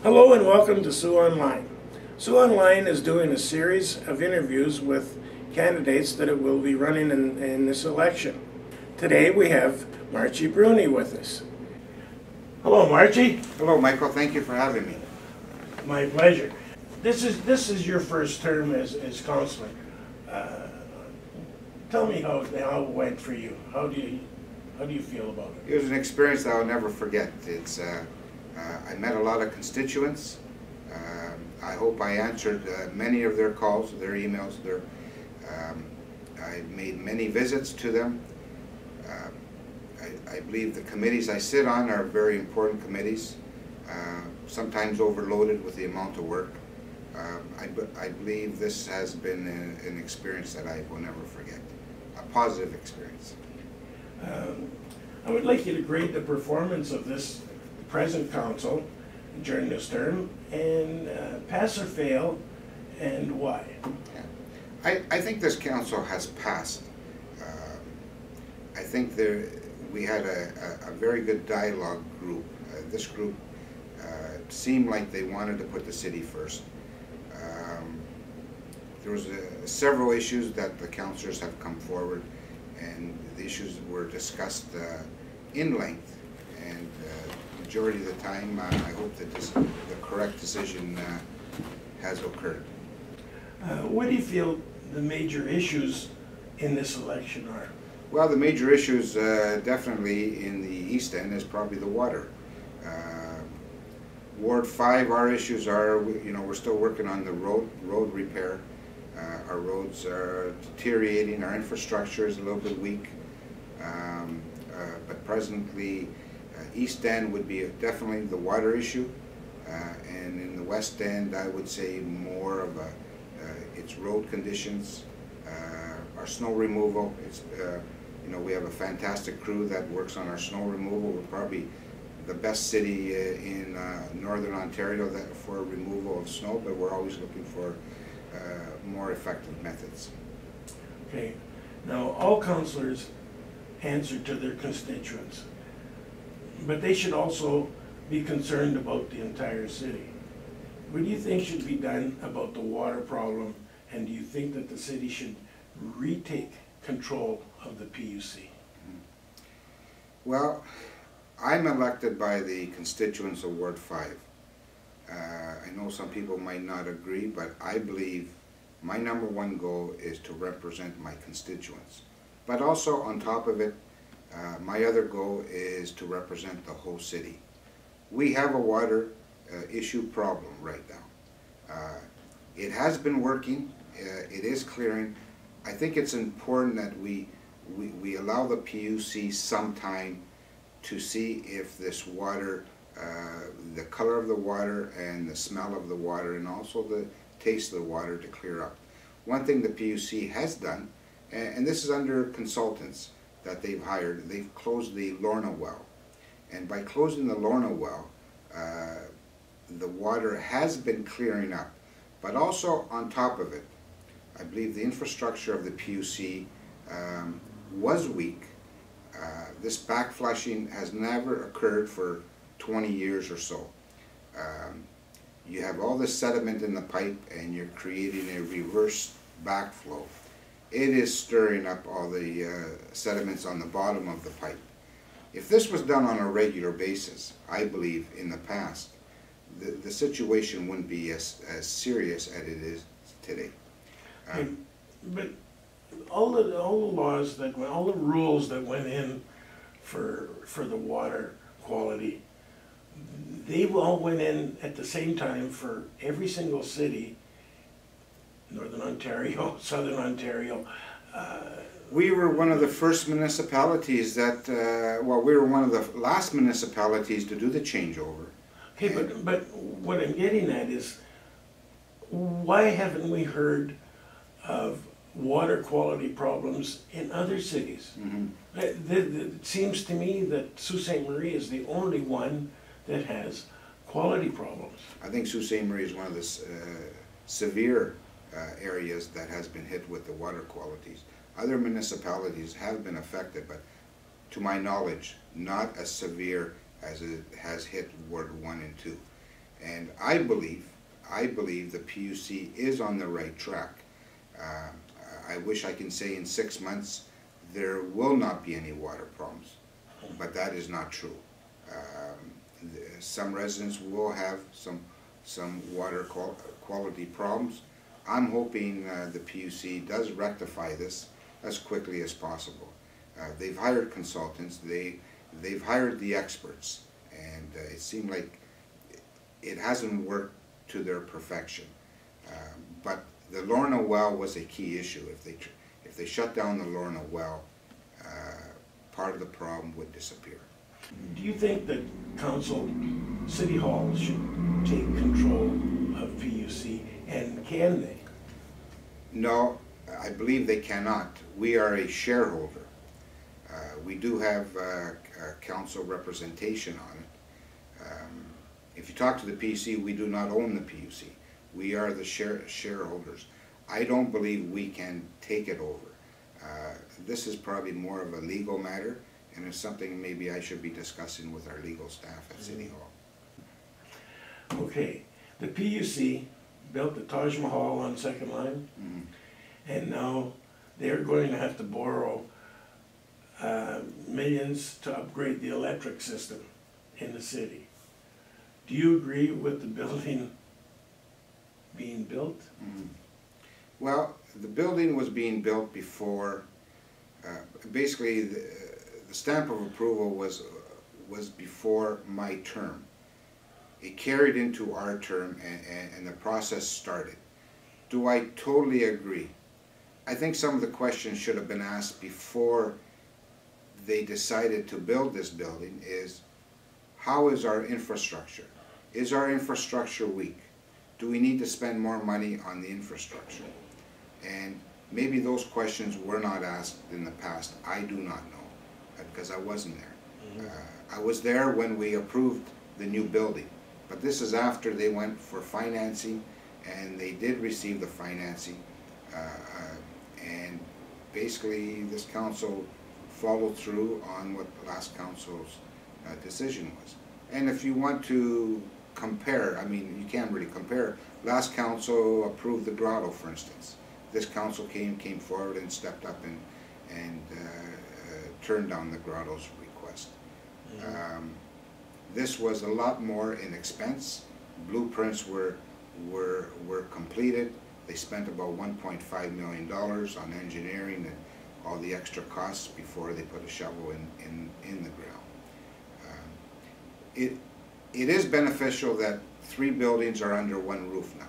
Hello and welcome to Sioux Online. Sioux Online is doing a series of interviews with candidates that it will be running in this election. Today we have Marchy Bruni with us. Hello, Marchy. Hello, Michael. Thank you for having me. My pleasure. This is your first term as councillor. Tell me how it went for you. How do you feel about it? It was an experience that I'll never forget. I met a lot of constituents. I hope I answered many of their calls, their emails. I made many visits to them. I believe the committees I sit on are very important committees, sometimes overloaded with the amount of work. I believe this has been an experience that I will never forget, a positive experience. I would like you to grade the performance of this present council during this term, and pass or fail, and why? Yeah. I think this council has passed. I think we had a very good dialogue group. This group seemed like they wanted to put the city first. There was several issues that the councillors have come forward, and the issues were discussed in length, and majority of the time I hope that the correct decision has occurred. What do you feel the major issues in this election are? Well, the major issues definitely in the East End is probably the water. Ward 5, our issues are, we're still working on the road repair. Our roads are deteriorating, our infrastructure is a little bit weak, but presently East End would be definitely the water issue, and in the West End I would say more of its road conditions, our snow removal. We have a fantastic crew that works on our snow removal. We're probably the best city in Northern Ontario for removal of snow, but we're always looking for more effective methods. Okay, now all councillors answer to their constituents, but they should also be concerned about the entire city. What do you think should be done about the water problem, and do you think that the city should retake control of the PUC? Well, I'm elected by the constituents of Ward 5. I know some people might not agree, but I believe my number one goal is to represent my constituents. But also on top of it, my other goal is to represent the whole city. We have a water issue problem right now. It has been working, it is clearing. I think it's important that we allow the PUC some time to see if this water, the color of the water and the smell of the water and also the taste of the water to clear up. One thing the PUC has done, and this is under consultants that they've hired, they've closed the Lorna well. And by closing the Lorna well, the water has been clearing up. But also on top of it, I believe the infrastructure of the PUC was weak. This backflushing has never occurred for 20 years or so. You have all this sediment in the pipe and you're creating a reverse backflow. It is stirring up all the sediments on the bottom of the pipe. If this was done on a regular basis, I believe in the past, the situation wouldn't be as serious as it is today. But all the laws all the rules that went in for the water quality, they all went in at the same time for every single city, Northern Ontario, Southern Ontario. We were one of the first municipalities that, we were one of the last municipalities to do the changeover. Okay, but what I'm getting at is, why haven't we heard of water quality problems in other cities? Mm-hmm. It seems to me that Sault Ste. Marie is the only one that has quality problems. I think Sault Ste. Marie is one of the severe areas that has been hit with the water qualities. Other municipalities have been affected, but to my knowledge, not as severe as it has hit Ward 1 and 2. And I believe the PUC is on the right track. I wish I can say in 6 months there will not be any water problems, but that is not true. Some residents will have some water quality problems. I'm hoping the PUC does rectify this as quickly as possible. They've hired consultants, they've hired the experts, and it seemed like it hasn't worked to their perfection. But the Lorna well was a key issue. If they shut down the Lorna well, part of the problem would disappear. Do you think that council, city hall should take control of PUC, and can they? No, I believe they cannot. We are a shareholder. We do have council representation on it. If you talk to the PUC, we do not own the PUC. We are the shareholders. I don't believe we can take it over. This is probably more of a legal matter, and it's something maybe I should be discussing with our legal staff at City Hall. Okay, the PUC built the Taj Mahal on Second Line, and now they're going to have to borrow millions to upgrade the electric system in the city. Do you agree with the building being built? Well, the building was being built before, basically the stamp of approval was before my term. It carried into our term, and the process started. Do I totally agree? I think some of the questions should have been asked before they decided to build this building is, how is our infrastructure? Is our infrastructure weak? Do we need to spend more money on the infrastructure? And maybe those questions were not asked in the past. I do not know, because I wasn't there. I was there when we approved the new building, but this is after they went for financing, and they did receive the financing, and basically this council followed through on what the last council's decision was. And if you want to compare, I mean, you can't really compare. Last council approved the grotto, for instance. This council came forward and stepped up and turned down the grotto's request. This was a lot more in expense. Blueprints were completed. They spent about $1.5 million on engineering and all the extra costs before they put a shovel in the ground. It is beneficial that 3 buildings are under one roof now.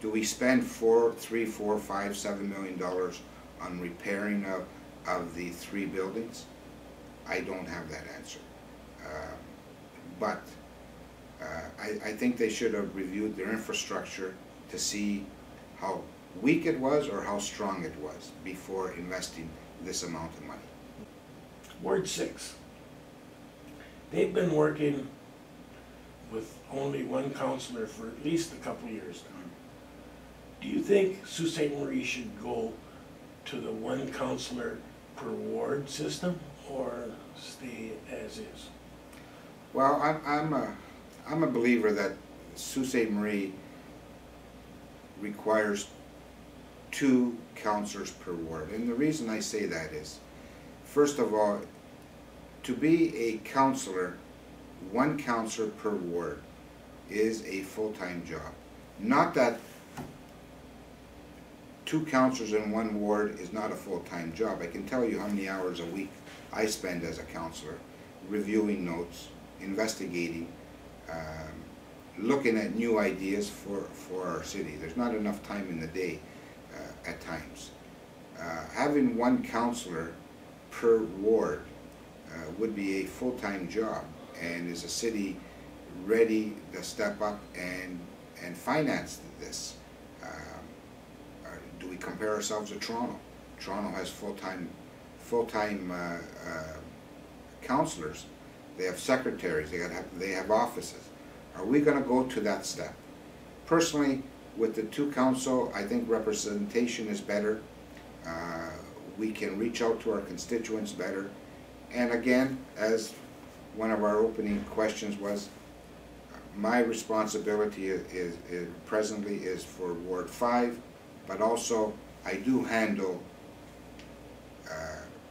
Do we spend $3, $4, $5, $7 million on repairing of the 3 buildings? I don't have that answer. But I think they should have reviewed their infrastructure to see how weak it was or how strong it was before investing this amount of money. Ward 6. They've been working with only one councillor for at least a couple of years now. Do you think Sault Ste. Marie should go to the one councillor per ward system, or stay as is? Well, I'm a believer that Sault Ste. Marie requires 2 councillors per ward, and the reason I say that is, first of all, to be a councillor, 1 councillor per ward is a full-time job. Not that 2 councillors in 1 ward is not a full-time job. I can tell you how many hours a week I spend as a councillor reviewing notes, investigating, looking at new ideas for our city. There's not enough time in the day at times. Having 1 councillor per ward would be a full-time job, and is a city ready to step up and finance this? Do we compare ourselves to Toronto? Toronto has full-time councillors. They have secretaries. They have offices. Are we going to go to that step? Personally, with the 2 council, I think representation is better. We can reach out to our constituents better. And again, as one of our opening questions was, my responsibility presently is for Ward 5, but also I do handle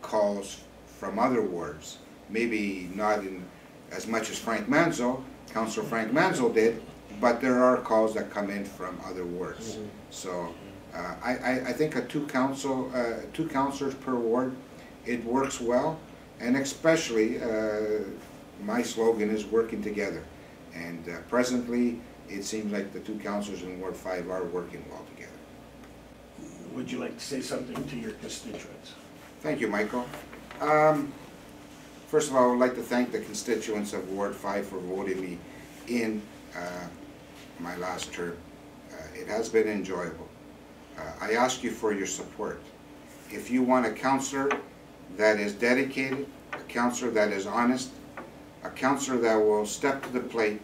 calls from other wards, maybe not in as much as Councillor Frank Manzo did, but there are calls that come in from other wards. So I think two councillors per ward, it works well, and especially my slogan is working together. And presently, it seems like the two councillors in Ward 5 are working well together. Would you like to say something to your constituents? Thank you, Michael. First of all, I would like to thank the constituents of Ward 5 for voting me in my last term. It has been enjoyable. I ask you for your support. If you want a councillor that is dedicated, a councillor that is honest, a councillor that will step to the plate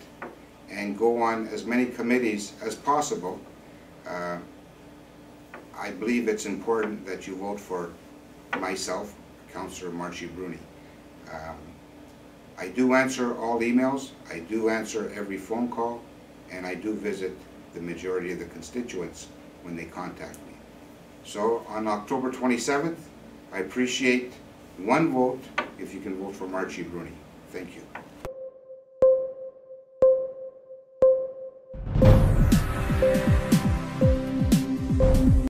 and go on as many committees as possible, I believe it's important that you vote for myself, Councillor Marchy Bruni. I do answer all emails, I do answer every phone call, and I do visit the majority of the constituents when they contact me. So on October 27th, I appreciate one vote if you can vote for Marchy Bruni. Thank you.